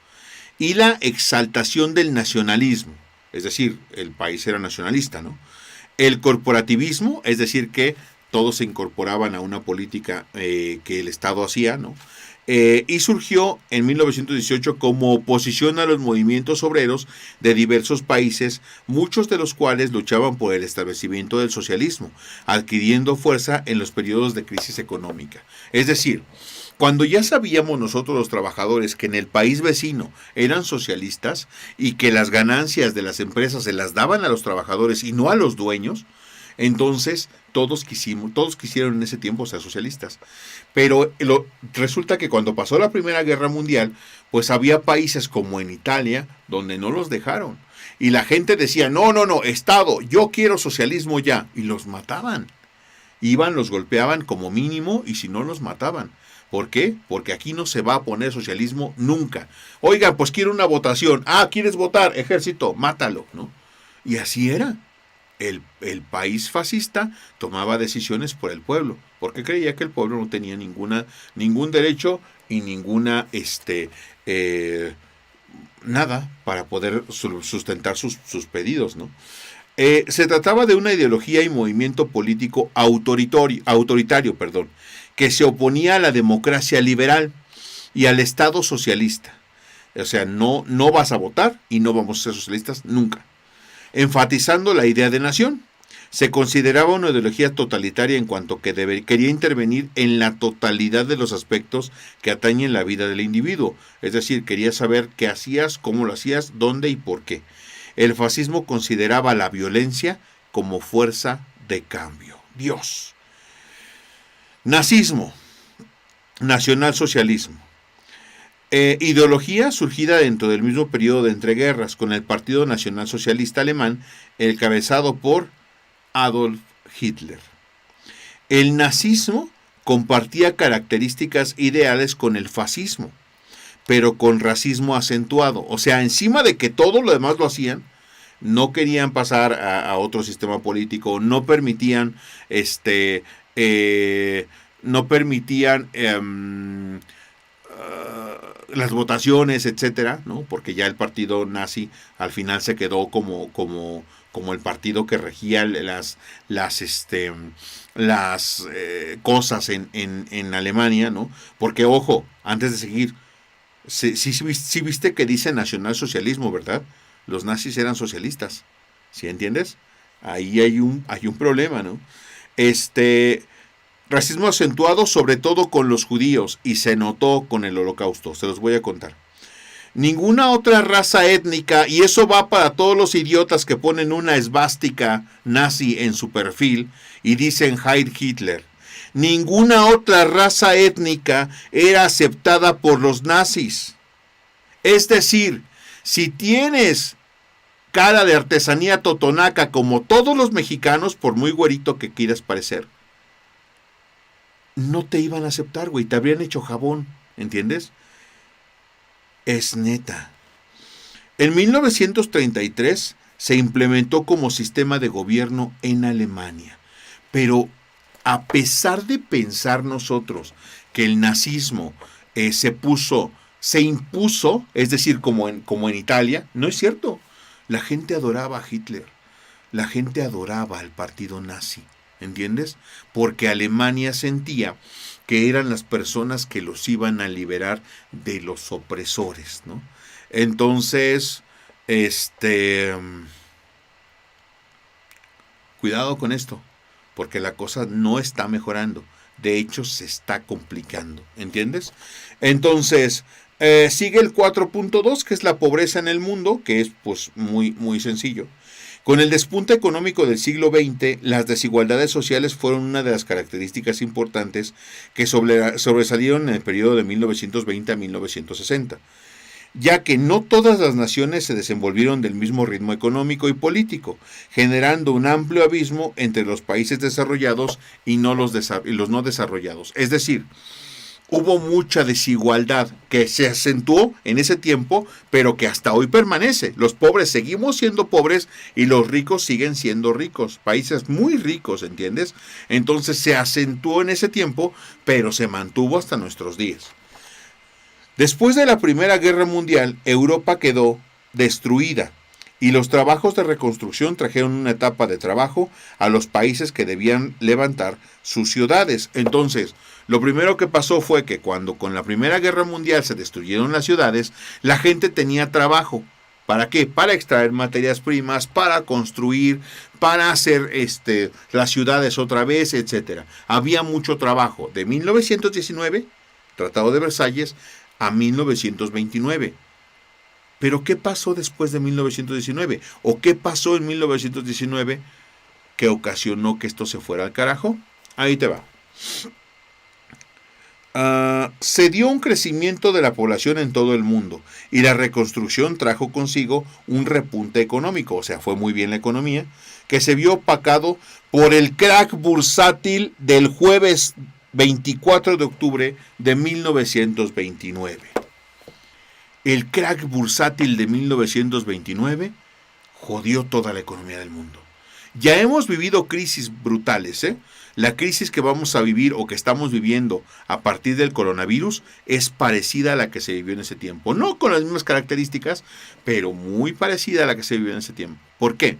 y la exaltación del nacionalismo, es decir, el país era nacionalista, ¿no? El corporativismo, es decir, que todos se incorporaban a una política que el Estado hacía, ¿no? Y surgió en 1918 como oposición a los movimientos obreros de diversos países, muchos de los cuales luchaban por el establecimiento del socialismo, adquiriendo fuerza en los periodos de crisis económica. Es decir, cuando ya sabíamos nosotros los trabajadores que en el país vecino eran socialistas y que las ganancias de las empresas se las daban a los trabajadores y no a los dueños, entonces todos quisieron en ese tiempo ser socialistas. Pero resulta que cuando pasó la Primera Guerra Mundial, pues había países como en Italia donde no los dejaron. Y la gente decía, no, no, no, Estado, yo quiero socialismo ya. Y los mataban. Iban, los golpeaban como mínimo y si no los mataban. ¿Por qué? Porque aquí no se va a poner socialismo nunca. Oiga, pues quiero una votación. Ah, ¿quieres votar? Ejército, mátalo, ¿no? Y así era. El país fascista tomaba decisiones por el pueblo, porque creía que el pueblo no tenía ningún derecho y nada para poder sustentar sus pedidos, ¿no? Se trataba de una ideología y movimiento político autoritario, que se oponía a la democracia liberal y al Estado socialista. O sea, no vas a votar y no vamos a ser socialistas nunca. Enfatizando la idea de nación. Se consideraba una ideología totalitaria en cuanto que quería intervenir en la totalidad de los aspectos que atañen la vida del individuo. Es decir, quería saber qué hacías, cómo lo hacías, dónde y por qué. El fascismo consideraba la violencia como fuerza de cambio. Dios. Nazismo. Nacionalsocialismo. Ideología surgida dentro del mismo periodo de entreguerras con el Partido Nacional Socialista Alemán, encabezado por Adolf Hitler. El nazismo compartía características ideales con el fascismo, pero con racismo acentuado. O sea, encima de que todo lo demás lo hacían, no querían pasar a otro sistema político, no permitían las votaciones, etcétera, ¿no? Porque ya el partido nazi al final se quedó como el partido que regía las cosas en Alemania, ¿no? Porque, ojo, antes de seguir, sí viste que dice nacionalsocialismo, ¿verdad? Los nazis eran socialistas, ¿sí entiendes? Ahí hay un problema, ¿no? Racismo acentuado sobre todo con los judíos y se notó con el Holocausto, se los voy a contar. Ninguna otra raza étnica, y eso va para todos los idiotas que ponen una esvástica nazi en su perfil y dicen Heil Hitler. Ninguna otra raza étnica era aceptada por los nazis. Es decir, si tienes cara de artesanía totonaca como todos los mexicanos, por muy güerito que quieras parecer, no te iban a aceptar, güey, te habrían hecho jabón, ¿entiendes? Es neta. En 1933 se implementó como sistema de gobierno en Alemania, pero a pesar de pensar nosotros que el nazismo se impuso, es decir, como en Italia, no es cierto. La gente adoraba a Hitler, la gente adoraba al partido nazi. ¿Entiendes? Porque Alemania sentía que eran las personas que los iban a liberar de los opresores, ¿no? Entonces, cuidado con esto, porque la cosa no está mejorando. De hecho, se está complicando, ¿entiendes? Entonces, sigue el 4.2, que es la pobreza en el mundo, que es pues muy, muy sencillo. Con el despunte económico del siglo XX, las desigualdades sociales fueron una de las características importantes que sobresalieron en el periodo de 1920 a 1960, ya que no todas las naciones se desenvolvieron del mismo ritmo económico y político, generando un amplio abismo entre los países desarrollados y los no desarrollados. Es decir, hubo mucha desigualdad que se acentuó en ese tiempo, pero que hasta hoy permanece. Los pobres seguimos siendo pobres y los ricos siguen siendo ricos. Países muy ricos, ¿entiendes? Entonces se acentuó en ese tiempo, pero se mantuvo hasta nuestros días. Después de la Primera Guerra Mundial, Europa quedó destruida y los trabajos de reconstrucción trajeron una etapa de trabajo a los países que debían levantar sus ciudades. Entonces, lo primero que pasó fue que cuando con la Primera Guerra Mundial se destruyeron las ciudades, la gente tenía trabajo. ¿Para qué? Para extraer materias primas, para construir, para hacer las ciudades otra vez, etc. Había mucho trabajo. De 1919, Tratado de Versalles, a 1929. Pero ¿qué pasó después de 1919? ¿O qué pasó en 1919 que ocasionó que esto se fuera al carajo? Ahí te va. Se dio un crecimiento de la población en todo el mundo y la reconstrucción trajo consigo un repunte económico, o sea, fue muy bien la economía, que se vio opacado por el crack bursátil del jueves 24 de octubre de 1929. El crack bursátil de 1929 jodió toda la economía del mundo. Ya hemos vivido crisis brutales, ¿eh? La crisis que vamos a vivir o que estamos viviendo a partir del coronavirus es parecida a la que se vivió en ese tiempo. No con las mismas características, pero muy parecida a la que se vivió en ese tiempo. ¿Por qué?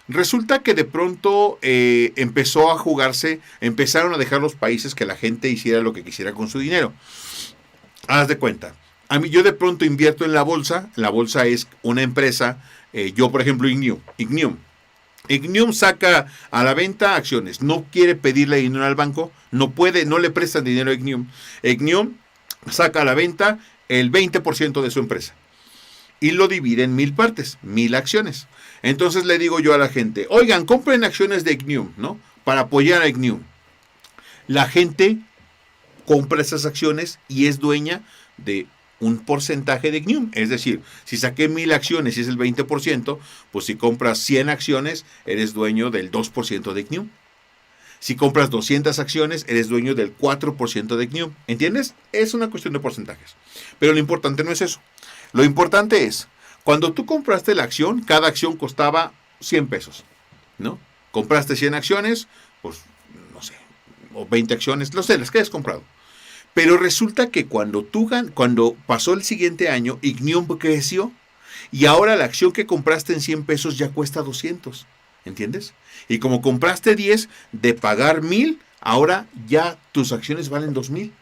Resulta que de pronto empezó a jugarse, empezaron a dejar los países que la gente hiciera lo que quisiera con su dinero. Haz de cuenta. A mí yo de pronto invierto en la bolsa. La bolsa es una empresa. Yo, por ejemplo, Ignium saca a la venta acciones, no quiere pedirle dinero al banco, no puede, no le prestan dinero a Ignium. Ignium saca a la venta el 20% de su empresa y lo divide en 1000 partes, 1000 acciones. Entonces le digo yo a la gente, oigan, compren acciones de Ignium, ¿no? Para apoyar a Ignium. La gente compra esas acciones y es dueña de un porcentaje de Ignium. Es decir, si saqué 1000 acciones y es el 20%, pues si compras 100 acciones, eres dueño del 2% de Ignium. Si compras 200 acciones, eres dueño del 4% de Ignium. ¿Entiendes? Es una cuestión de porcentajes. Pero lo importante no es eso. Lo importante es, cuando tú compraste la acción, cada acción costaba 100 pesos, ¿no? Compraste 100 acciones, pues, no sé, o 20 acciones, no sé, las que hayas comprado. Pero resulta que cuando pasó el siguiente año, Ignium creció y ahora la acción que compraste en 100 pesos ya cuesta 200. ¿Entiendes? Y como compraste 10 de pagar 1000, ahora ya tus acciones valen 2000.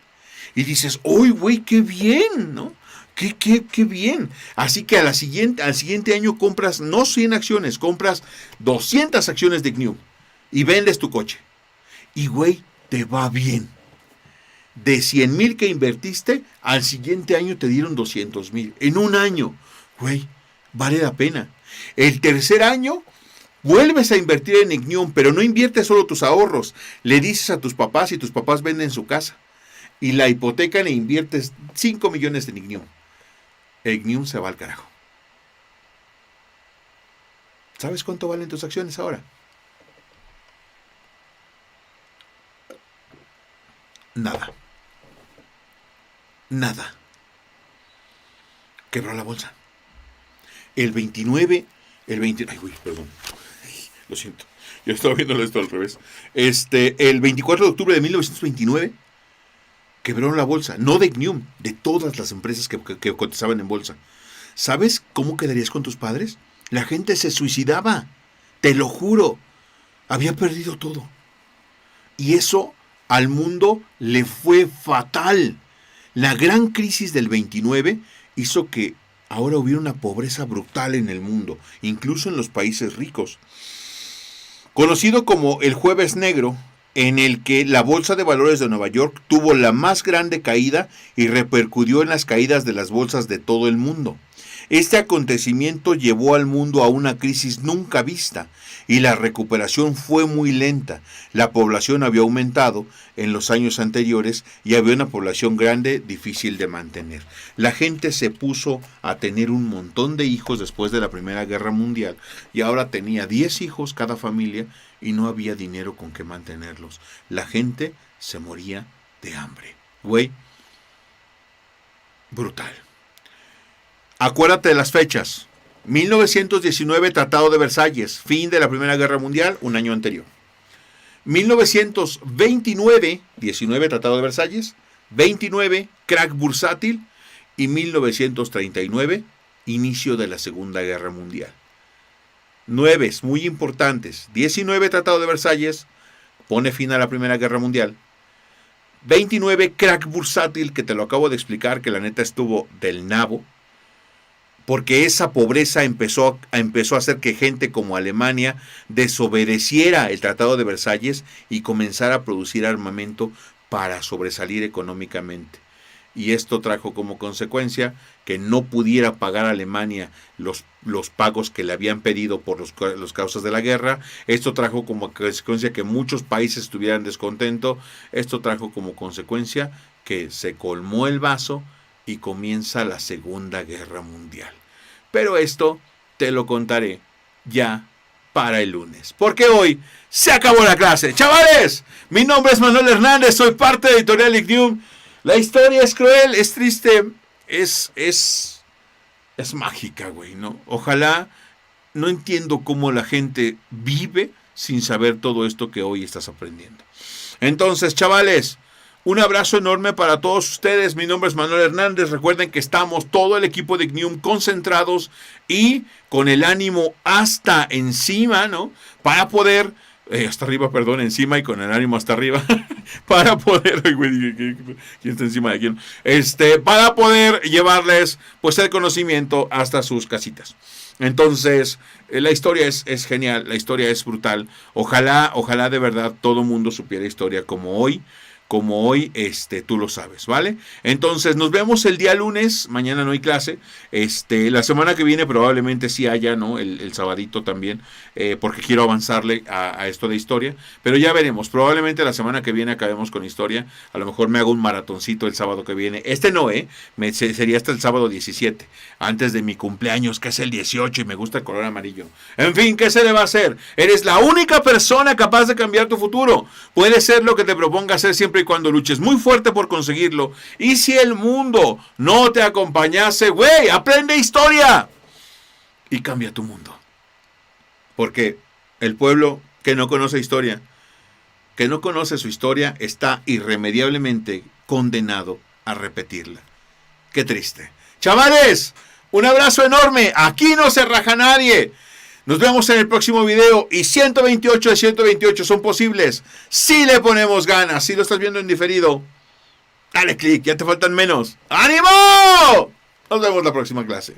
Y dices, ¡uy, güey, qué bien! ¿No? ¡Qué bien! Así que al siguiente año compras no 100 acciones, compras 200 acciones de Ignium y vendes tu coche. Y, güey, te va bien. De 100,000 que invertiste, al siguiente año te dieron 200,000. En un año, güey, vale la pena. El tercer año, vuelves a invertir en Ignium, pero no inviertes solo tus ahorros. Le dices a tus papás y tus papás venden su casa. Y la hipoteca le inviertes 5 millones en Ignium. Ignium se va al carajo. ¿Sabes cuánto valen tus acciones ahora? Nada. Nada. Quebró la bolsa. El 20, ay, uy, perdón. Lo siento. Yo estaba viendo esto al revés. El 24 de octubre de 1929 quebró la bolsa. No de Ignium, de todas las empresas que cotizaban en bolsa. ¿Sabes cómo quedarías con tus padres? La gente se suicidaba. Te lo juro. Había perdido todo. Y eso al mundo le fue fatal. La gran crisis del 29 hizo que ahora hubiera una pobreza brutal en el mundo, incluso en los países ricos. Conocido como el Jueves Negro, en el que la Bolsa de Valores de Nueva York tuvo la más grande caída y repercutió en las caídas de las bolsas de todo el mundo. Este acontecimiento llevó al mundo a una crisis nunca vista y la recuperación fue muy lenta. La población había aumentado en los años anteriores y había una población grande difícil de mantener. La gente se puso a tener un montón de hijos después de la Primera Guerra Mundial y ahora tenía 10 hijos cada familia y no había dinero con que mantenerlos. La gente se moría de hambre. Güey, brutal. Acuérdate de las fechas. 1919, Tratado de Versalles, fin de la Primera Guerra Mundial, un año anterior. 1929, 19, Tratado de Versalles, 29, crack bursátil, y 1939, inicio de la Segunda Guerra Mundial. 9, muy importantes. 19, Tratado de Versalles, pone fin a la Primera Guerra Mundial. 29, crack bursátil, que te lo acabo de explicar, que la neta estuvo del nabo, porque esa pobreza empezó a hacer que gente como Alemania desobedeciera el Tratado de Versalles y comenzara a producir armamento para sobresalir económicamente. Y esto trajo como consecuencia que no pudiera pagar a Alemania los pagos que le habían pedido por los causas de la guerra. Esto trajo como consecuencia que muchos países estuvieran descontentos. Esto trajo como consecuencia que se colmó el vaso y comienza la Segunda Guerra Mundial. Pero esto te lo contaré ya para el lunes, porque hoy se acabó la clase. Chavales, mi nombre es Manuel Hernández, soy parte de Editorial Ignium. La historia es cruel, es triste, es mágica, güey, ¿no? Ojalá, no entiendo cómo la gente vive sin saber todo esto que hoy estás aprendiendo. Entonces, chavales, un abrazo enorme para todos ustedes. Mi nombre es Manuel Hernández. Recuerden que estamos todo el equipo de Ignium concentrados y con el ánimo hasta encima, ¿no? Para poder, hasta arriba, perdón, encima y con el ánimo hasta arriba, para poder, ¿quién está encima de quién? Para poder llevarles, pues, el conocimiento hasta sus casitas. Entonces, la historia es genial, la historia es brutal. Ojalá de verdad todo mundo supiera historia como hoy, tú lo sabes, ¿vale? Entonces, nos vemos el día lunes. Mañana no hay clase. La semana que viene probablemente sí haya, ¿no? El sabadito también, porque quiero avanzarle a esto de historia. Pero ya veremos. Probablemente la semana que viene acabemos con historia. A lo mejor me hago un maratoncito el sábado que viene. Sería hasta el sábado 17, antes de mi cumpleaños, que es el 18, y me gusta el color amarillo. En fin, ¿qué se le va a hacer? Eres la única persona capaz de cambiar tu futuro. Puede ser lo que te proponga hacer siempre y cuando luches muy fuerte por conseguirlo. Y si el mundo no te acompañase, güey, aprende historia y cambia tu mundo. Porque el pueblo que no conoce historia, que no conoce su historia, está irremediablemente condenado a repetirla. Qué triste. Chavales, un abrazo enorme. Aquí no se raja nadie. Nos vemos en el próximo video. Y 128 de 128 son posibles si le ponemos ganas. Si lo estás viendo en diferido, dale click, ya te faltan menos. ¡Ánimo! Nos vemos la próxima clase.